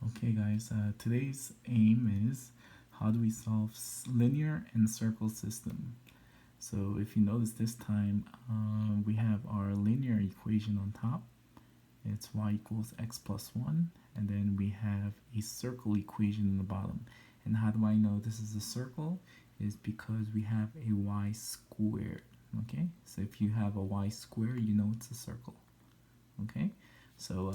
Okay guys, today's aim is how do we solve linear and circle system. So if you notice this time, we have our linear equation on top. It's y equals x plus 1. And then we have a circle equation in the bottom. And how do I know this is a circle? Is because we have a y squared. Okay, so if you have a y squared, you know it's a circle. Okay, so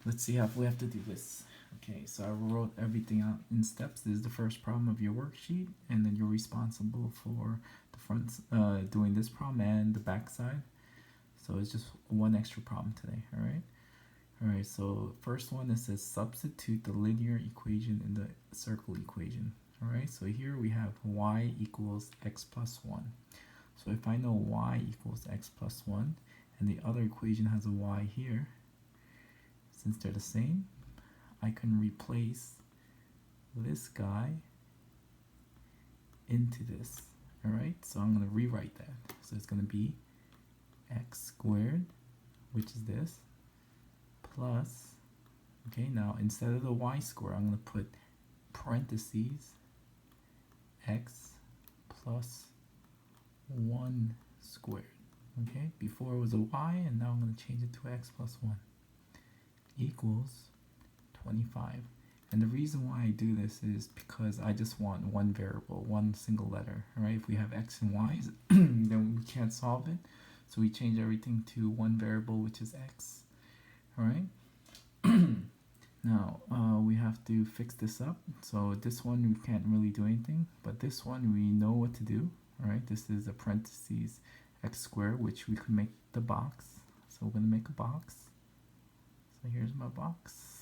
let's see how we have to do this. Okay, so I wrote everything out in steps. This is the first problem of your worksheet, and then you're responsible for the front, doing this problem and the back side. So it's just one extra problem today, all right? All right, so first one, it says substitute the linear equation in the circle equation. All right, so here we have y equals x plus 1. So if I know y equals x plus 1, and the other equation has a y here, since they're the same, I can replace this guy into this. All right, so I'm going to rewrite that. So it's going to be x squared, which is this, plus, okay, now instead of the y squared, I'm going to put parentheses x plus 1 squared. Okay, before it was a y, and now I'm going to change it to x plus 1 equals 25. And the reason why I do this is because I just want one variable, one single letter. Right? If we have x and y's, then we can't solve it. So we change everything to one variable, which is x. All right. Now we have to fix this up. So this one we can't really do anything, but this one we know what to do. All right. This is a parentheses x squared, which we could make the box. So we're gonna make a box. So here's my box.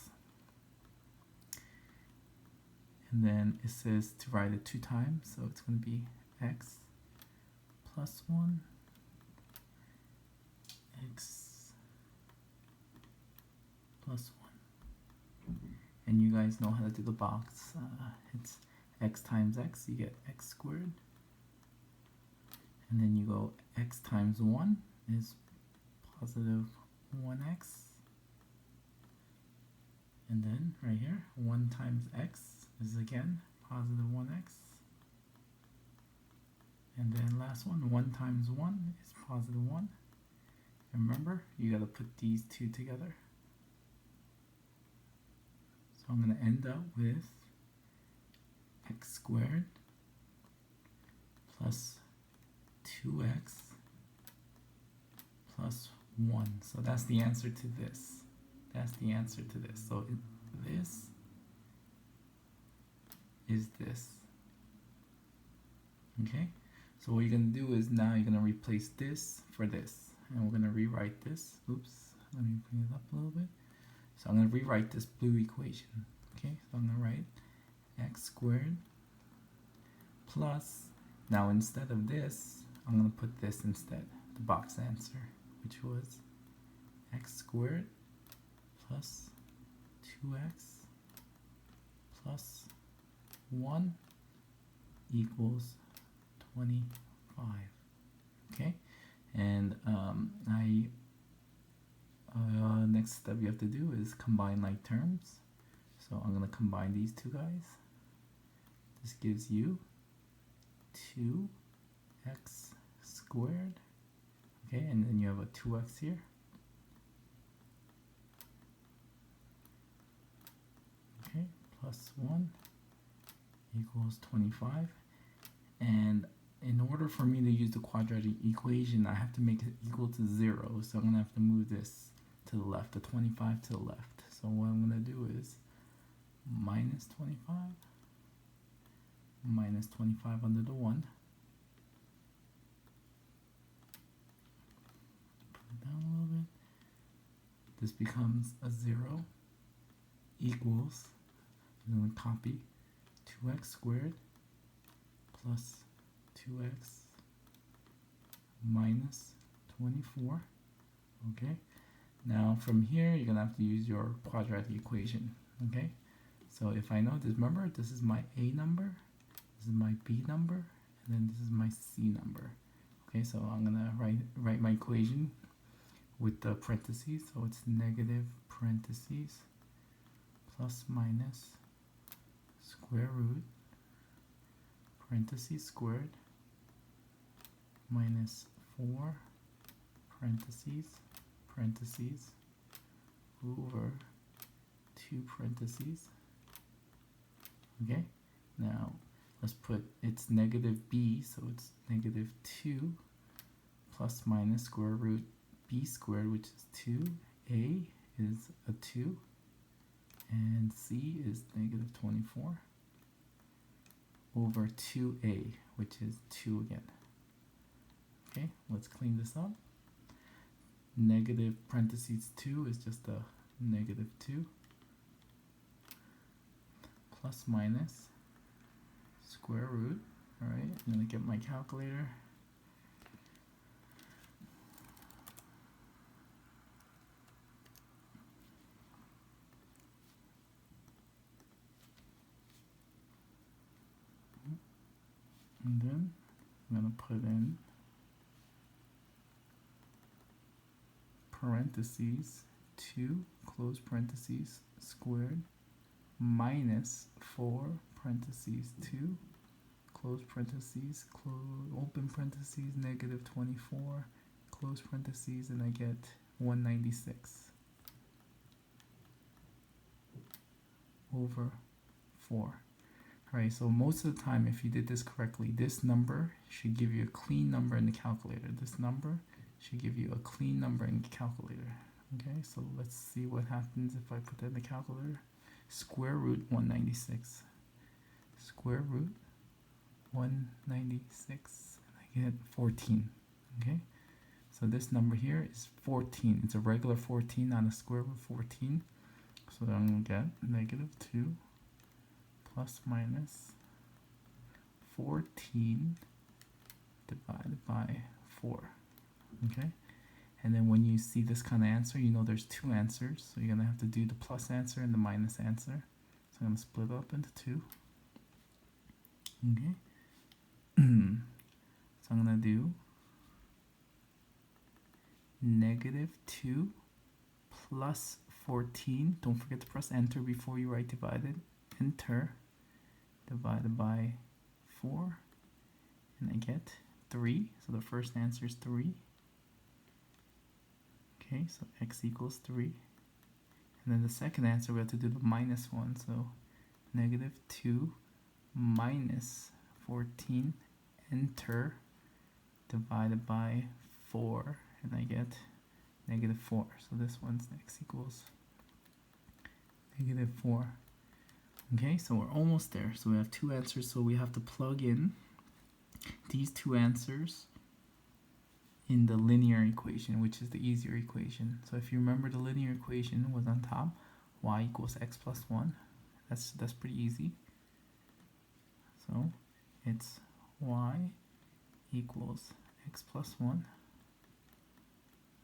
And then it says to write it 2 times, so it's going to be x plus 1, x plus 1. And you guys know how to do the box. It's x times x, you get x squared. And then you go x times 1 is positive 1x. And then right here, 1 times x is again positive 1x. And then last one, 1 times 1 is positive 1. And remember, you got to put these two together. So I'm going to end up with x squared plus 2x plus 1. So that's the answer to this. That's the answer to this. So this is this. Okay? So what you're going to do is now you're going to replace this for this. And we're going to rewrite this. Oops. Let me bring it up a little bit. So I'm going to rewrite this blue equation. Okay? So I'm going to write x squared plus, now instead of this, I'm going to put this instead. The box answer, which was x squared plus 2x plus 1 equals 25. Okay, and next step you have to do is combine like terms. So I'm going to combine these two guys. This gives you 2x squared. Okay, and then you have a 2x here. Okay, plus 1 equals 25. And in order for me to use the quadratic equation, I have to make it equal to 0. So I'm going to have to move this to the left, the 25 to the left. So what I'm going to do is minus 25, minus 25 under the 1. Put it down a little bit. This becomes a 0 equals, I'm going to copy 2x squared plus 2x minus 24. Okay, now from here you're gonna have to use your quadratic equation. Okay, so if I know this, remember this is my a number, this is my b number, and then this is my c number. Okay, so I'm gonna write my equation with the parentheses. So it's negative parentheses plus minus square root parentheses squared minus 4 parentheses over 2 parentheses. Okay, now let's put it's negative b, so it's negative 2 plus minus square root b squared, which is 2. A is a 2 and c is negative 24 over 2a, which is 2 again. Okay, let's clean this up. Negative parentheses 2 is just a negative 2 plus minus square root. All right, I'm going to get my calculator. And then I'm going to put in parentheses 2 close parentheses squared minus 4 parentheses 2 close parentheses open parentheses negative 24 close parentheses, and I get 196 over 4. Alright, so most of the time if you did this correctly, this number should give you a clean number in the calculator. This number should give you a clean number in the calculator. Okay, so let's see what happens if I put that in the calculator. Square root 196. Square root 196. And I get 14. Okay, so this number here is 14. It's a regular 14, not a square root 14. So then I'm going to get negative 2 plus minus 14 divided by 4. Okay, and then when you see this kind of answer, you know there's two answers, so you're gonna have to do the plus answer and the minus answer. So I'm gonna split up into 2. Okay, so I'm gonna do negative 2 plus 14. Don't forget to press enter before you write divided. Enter, divided by 4, and I get 3. So the first answer is 3. Okay, so x equals 3. And then the second answer, we have to do the minus one. So negative 2 minus 14, enter, divided by 4. And I get negative 4. So this one's x equals negative 4. Okay, so we're almost there. So we have two answers. So we have to plug in these two answers in the linear equation, which is the easier equation. So if you remember, the linear equation was on top, y equals x plus 1. That's pretty easy. So it's y equals x plus 1.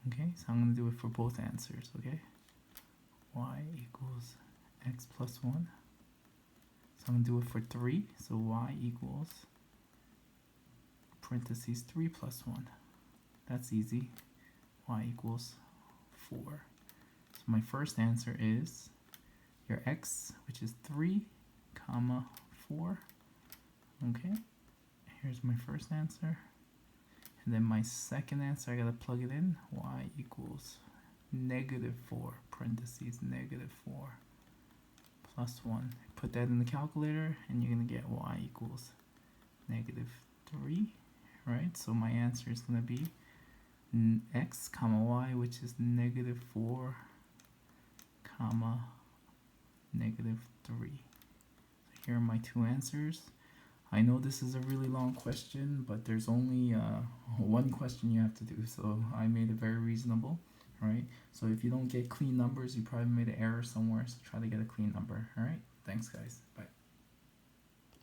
Okay, so I'm going to do it for both answers. Okay, y equals x plus 1. So I'm going to do it for 3. So y equals parentheses 3 plus 1. That's easy. Y equals 4. So my first answer is your x, which is 3, comma 4. Okay, here's my first answer. And then my second answer, I gotta plug it in. Y equals negative 4, parentheses negative 4 plus 1. Put that in the calculator and you're gonna get y equals negative 3. Right, so my answer is gonna be x comma y, which is negative 4 comma negative 3. So here are my two answers. I know this is a really long question, but there's only one question you have to do, so I made it very reasonable. Right, so if you don't get clean numbers, you probably made an error somewhere, so try to get a clean number. All right, thanks guys, bye.